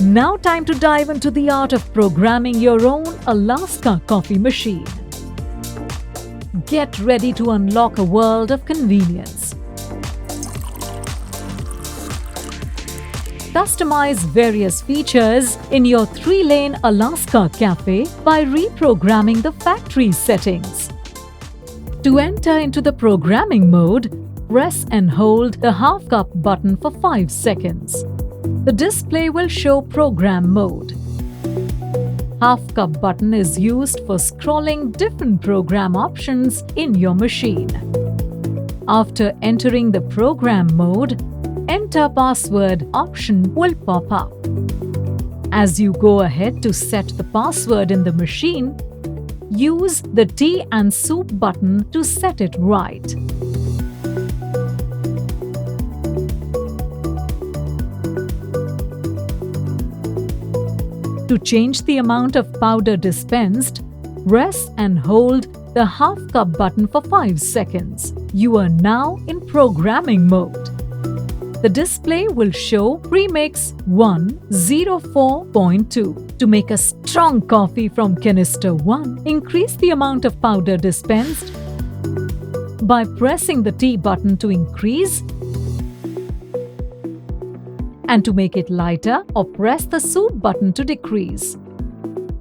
Now time to dive into the art of programming your own Alaska coffee machine. Get ready to unlock a world of convenience. Customize various features in your 3-lane Alaska cafe by reprogramming the factory settings. To enter into the programming mode, press and hold the half cup button for 5 seconds. The display will show program mode. Half cup button is used for scrolling different program options in your machine. After entering the program mode, enter password option will pop up. As you go ahead to set the password in the machine, use the tea and soup button to set it right. To change the amount of powder dispensed, press and hold the half cup button for 5 seconds. You are now in programming mode. The display will show Premix 104.2. To make a strong coffee from canister 1, increase the amount of powder dispensed by pressing the tea button to increase, and to make it lighter, or press the soup button to decrease.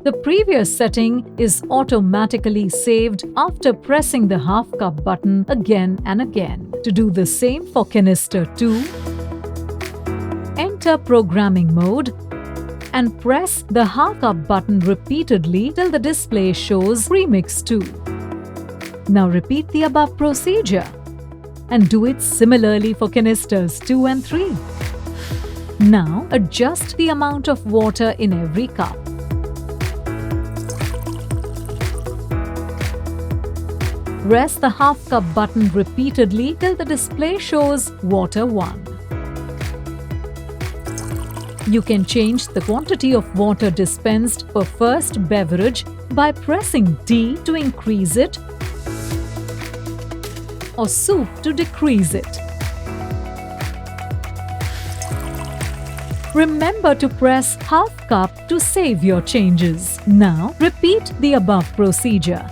The previous setting is automatically saved after pressing the half cup button again and again. To do the same for canister 2, enter programming mode and press the half cup button repeatedly till the display shows Premix 2. Now repeat the above procedure and do it similarly for canisters 2 and 3. Now adjust the amount of water in every cup. Press the half cup button repeatedly till the display shows water 1. You can change the quantity of water dispensed per first beverage by pressing tea to increase it or soup to decrease it. Remember to press half cup to save your changes. Now repeat the above procedure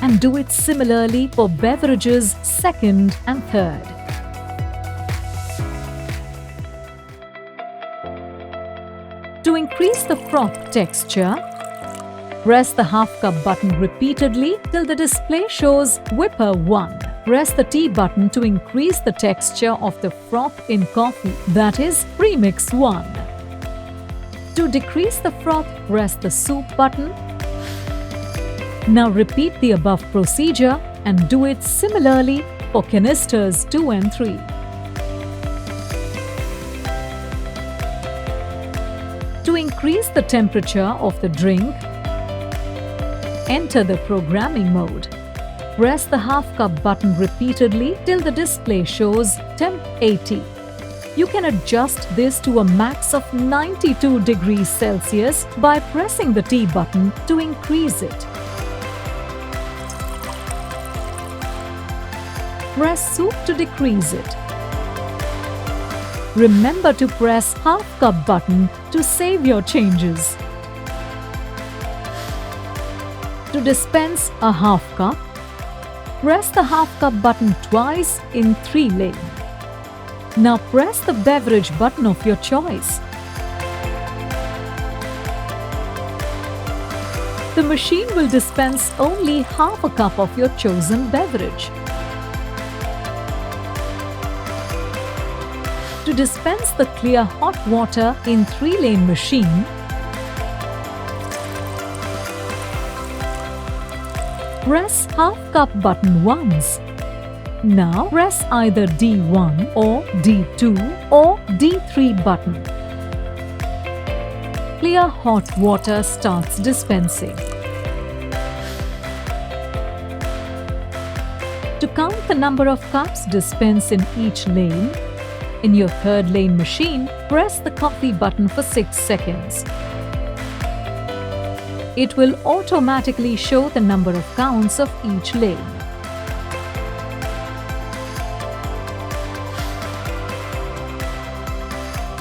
and do it similarly for beverages 2nd and 3rd. To increase the froth texture, press the half cup button repeatedly till the display shows Whipper 1. Press the tea button to increase the texture of the froth in coffee, that is Premix 1. To decrease the froth, press the soup button. Now repeat the above procedure and do it similarly for canisters 2 and 3. To increase the temperature of the drink, enter the programming mode. Press the half cup button repeatedly till the display shows temp 80. You can adjust this to a max of 92 degrees Celsius by pressing the tea button to increase it. Press soup to decrease it. Remember to press half cup button to save your changes. To dispense a half cup, press the half cup button twice in 3-lane. Now press the beverage button of your choice. The machine will dispense only half a cup of your chosen beverage. To dispense the clear hot water in 3-lane machine, press half cup button once. Now press either D1 or D2 or D3 button. Clear hot water starts dispensing. To count the number of cups dispensed in each lane, In your third lane machine, press the coffee button for 6 seconds. It will automatically show the number of counts of each lane.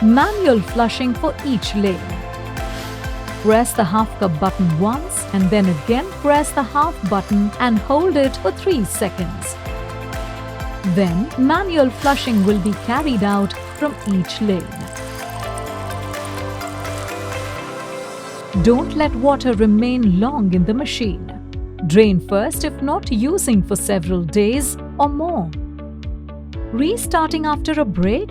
Manual flushing for each lane. Press the half cup button once and then again press the half button and hold it for 3 seconds. Then, manual flushing will be carried out from each lane. Don't let water remain long in the machine. Drain first if not using for several days or more. Restarting after a break